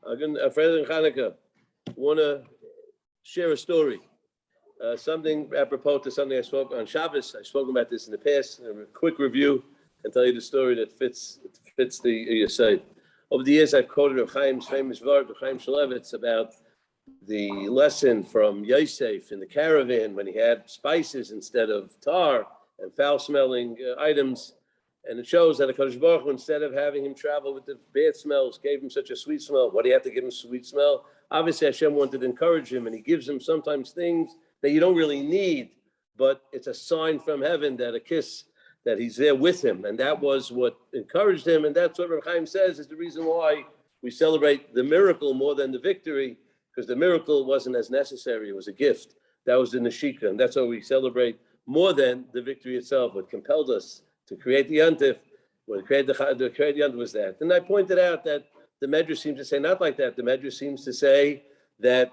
Friend Chanukah, want to share a story. Something apropos to something I spoke on Shabbos. I've spoken about this in the past. A quick review and tell you the story that fits the site. Over the years, I've quoted Reb Chaim's famous word, Reb Chaim Shulevitz, about the lesson from Yosef in the caravan when he had spices instead of tar and foul-smelling items. And it shows that HaKadosh Baruch Hu, instead of having him travel with the bad smells, gave him such a sweet smell. What do you have to give him sweet smell? Obviously, Hashem wanted to encourage him, and he gives him sometimes things that you don't really need, but it's a sign from heaven that a kiss, that he's there with him. And that was what encouraged him. And that's what Reb Chaim says is the reason why we celebrate the miracle more than the victory, because the miracle wasn't as necessary. It was a gift. That was the Neshika. And that's why we celebrate more than the victory itself. What compelled us to create the Yontif, when create the Yontif was that. And I pointed out that the Medrash seems to say not like that. The Medrash seems to say that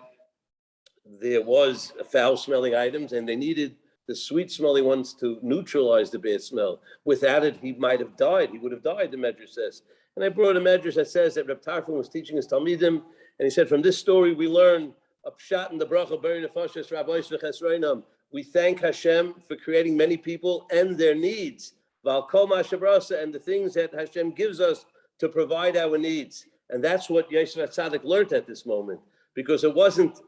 there was foul-smelling items and they needed the sweet-smelling ones to neutralize the bad smell. Without it, he might have died. He would have died, the Medrash says. And I brought a Medrash that says that Reb Teichman was teaching his Talmidim, and he said, from this story we learn a pshat in the bracha b'rei nefashos Rabbi v'chesroinam. We thank Hashem for creating many people and their needs. And the things that Hashem gives us to provide our needs. And that's what Yosef HaTzadik learned at this moment, because it wasn't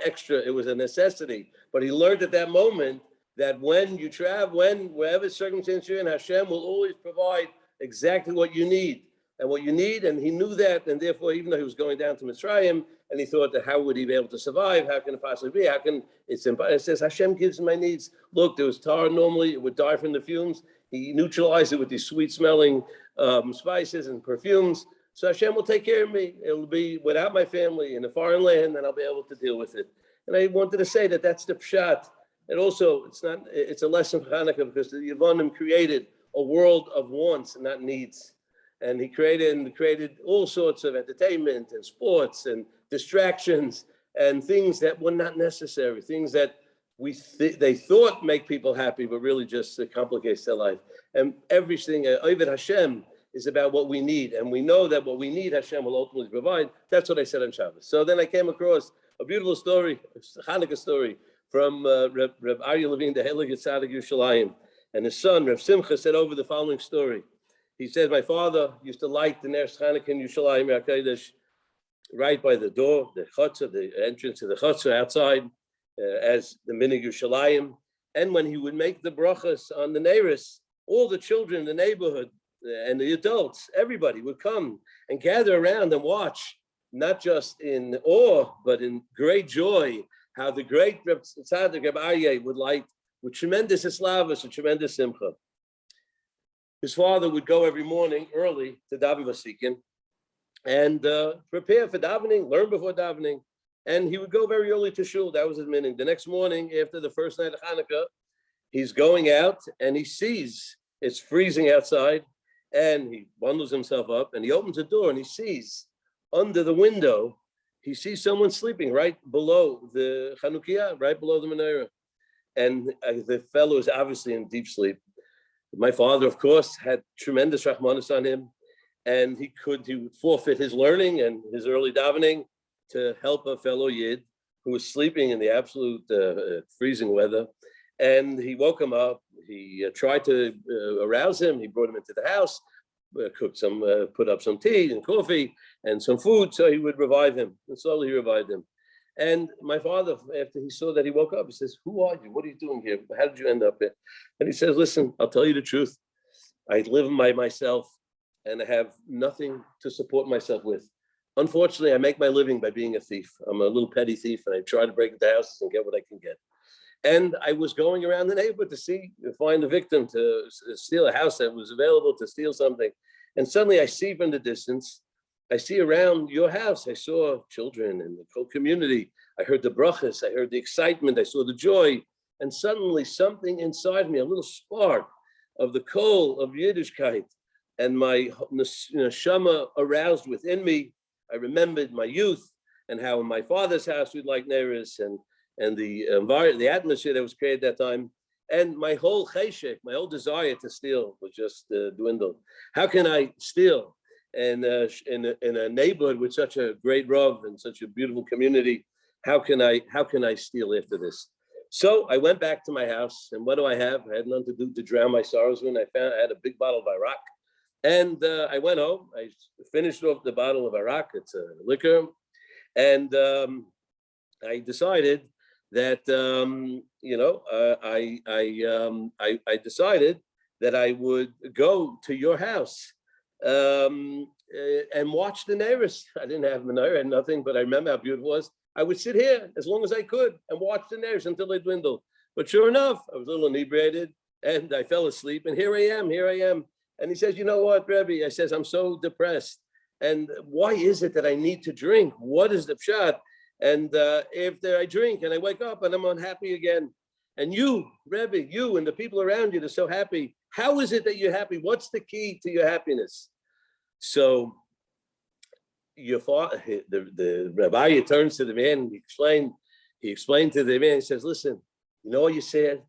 extra, it was a necessity. But he learned at that moment that when you travel, wherever circumstance you're in, Hashem will always provide exactly what you need. And he knew that, and therefore, even though he was going down to Mitzrayim, and he thought that how would he be able to survive? How can it possibly be? It says, Hashem gives my needs. Look, there was tar normally, it would die from the fumes. He neutralized it with these sweet-smelling spices and perfumes. So Hashem will take care of me. It'll be without my family in a foreign land, and I'll be able to deal with it. And I wanted to say that that's the pshat. And also, it's a lesson for Chanukah, because the Yevonim created a world of wants and not needs. And he created all sorts of entertainment and sports and distractions and things that were not necessary, things that they thought make people happy, but really just complicates their life. And everything, Oved Hashem, is about what we need. And we know that what we need, Hashem will ultimately provide. That's what I said on Shabbos. So then I came across a beautiful story, a Chanukah story, from Reb Aryeh Levine, the Heilige Tzaddik Yerushalayim. And his son, Reb Simcha, said over the following story. He said, my father used to light the Ner Chanukah in Yerushalayim HaKodesh, right by the door, the chutzah, the entrance to the chutzah outside, as the Minig Yerushalayim. And when he would make the brachas on the Neiris, all the children in the neighborhood and the adults, everybody would come and gather around and watch, not just in awe, but in great joy, how the great Reb Tzaddik, Reb Aryeh, would light with tremendous eslavus and tremendous simcha. His father would go every morning early to daven vasikin and prepare for davening, learn before davening. And he would go very early to shul. That was his meaning. The next morning, after the first night of Hanukkah, he's going out and he sees it's freezing outside, and he bundles himself up and he opens the door and he sees under the window, he sees someone sleeping right below the Chanukiah, right below the menorah. And the fellow is obviously in deep sleep. My father, of course, had tremendous rahmanas on him, and he would forfeit his learning and his early davening to help a fellow Yid who was sleeping in the absolute freezing weather. And he woke him up. He tried to arouse him. He brought him into the house, put up some tea and coffee and some food, so he would revive him. And slowly he revived him. And my father, after he saw that he woke up, he says, who are you? What are you doing here? How did you end up here? And he says, listen, I'll tell you the truth. I live by myself and I have nothing to support myself with. Unfortunately, I make my living by being a thief. I'm a little petty thief, and I try to break into houses and get what I can get. And I was going around the neighborhood to find a victim to steal a house that was available to steal something. And suddenly I see from the distance, I see around your house, I saw children and the whole community. I heard the brachas, I heard the excitement, I saw the joy. And suddenly something inside me, a little spark of the coal of Yiddishkeit, and my neshama aroused within me. I remembered my youth and how in my father's house we'd like Neiris and the environment, the atmosphere that was created at that time. And my whole cheshek, my whole desire to steal was just dwindled. How can I steal? in a neighborhood with such a great Rav and such a beautiful community. How can I steal after this? So I went back to my house, and what do I have? I had nothing to do to drown my sorrows in. I had a big bottle of Iraq, and I went home. I finished off the bottle of Iraq. It's a liquor, and I decided that I decided that I would go to your house and watch the Neiros. I didn't have menorah, I had nothing, but I remember how beautiful it was. I would sit here as long as I could and watch the Neiros until they dwindled. But sure enough, I was a little inebriated and I fell asleep. And here I am. And he says, you know what, Rabbi? I says, I'm so depressed. And why is it that I need to drink? What is the pshat? And after I drink and I wake up and I'm unhappy again. And you, Rabbi, you and the people around you, they're so happy. How is it that you're happy? What's the key to your happiness? So your father, the Rabbi turns to the man and he explained to the man, he says, listen, you know why you're sad?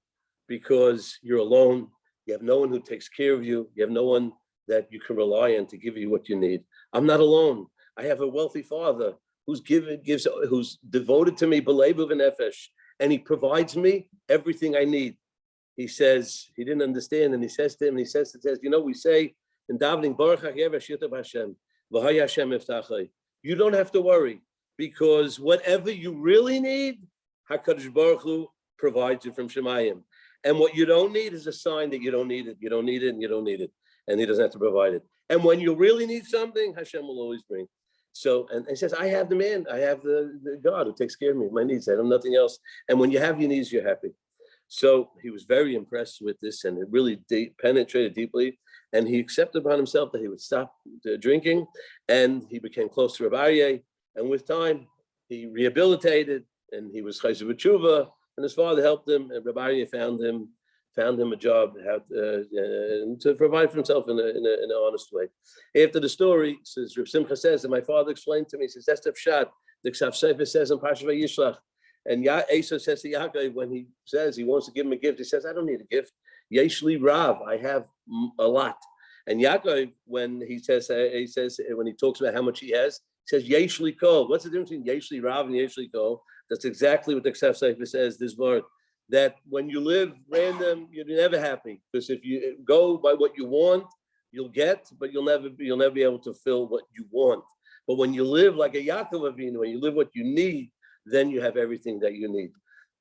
Because you're alone. You have no one who takes care of you. You have no one that you can rely on to give you what you need. I'm not alone. I have a wealthy father who's devoted to me, b'leiv v'nefesh, and he provides me everything I need. He says, he didn't understand, and he says to him, you know, we say in davening, Baruch Hashem, you don't have to worry, because whatever you really need, HaKadosh Baruch Hu provides you from Shemayim. And what you don't need is a sign that you don't need it, and he doesn't have to provide it. And when you really need something, Hashem will always bring. So, and he says, I have the man, I have the God who takes care of me, my needs, I have nothing else. And when you have your needs, you're happy. So he was very impressed with this, and it really penetrated deeply. And he accepted upon himself that he would stop drinking, and he became close to Rabbi. And with time, he rehabilitated, and he was chayzer b'tshuva, and his father helped him, and Rabbi found him a job to provide for himself in an honest way. After the story, says Reb Simcha says, and my father explained to me, he says, that's the pshat. The Ksav Sefer says in Parshat Vayishlach. And Esau says to Yaakov, when he says he wants to give him a gift, he says, I don't need a gift. Yeshli Rav, I have a lot. And Yaakov, when he says when he talks about how much he has, he says Yeshli Kol. What's the difference between Yeshli Rav and Yeshli Kol? That's exactly what the Ksav Sefer says, this word. That when you live random, you're never happy. Because if you go by what you want, you'll get, but you'll never be able to fill what you want. But when you live like a Yaakov Avinu, when you live what you need, then you have everything that you need.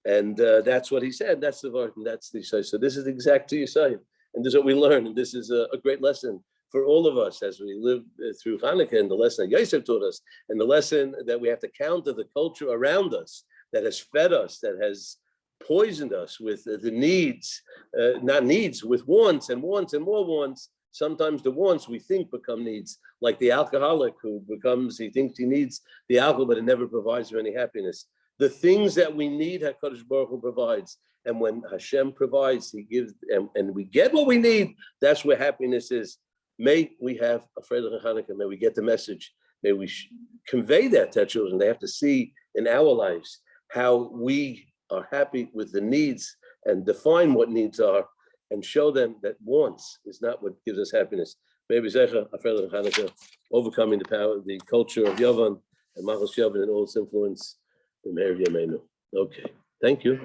And that's what he said. That's the word, and that's the Yisai. So this is exact to Yisai. And this is what we learn. And this is a great lesson for all of us as we live through Hanukkah, and the lesson that Yosef taught us, and the lesson that we have to counter the culture around us that has fed us, that has poisoned us with the needs, not needs, with wants and more wants. Sometimes the wants we think become needs, like the alcoholic who he thinks he needs the alcohol, but it never provides him any happiness. The things that we need, HaKadosh Baruch Hu provides. And when Hashem provides, he gives, and we get what we need, that's where happiness is. May we have a Freilich Hanukkah, may we get the message, may we convey that to our children. They have to see in our lives how we are happy with the needs and define what needs are, and show them that wants is not what gives us happiness. Maybe Zecha, a Freilich Hanukkah, overcoming the culture of Yavan and Machos Yavan and all its influence. Okay, thank you.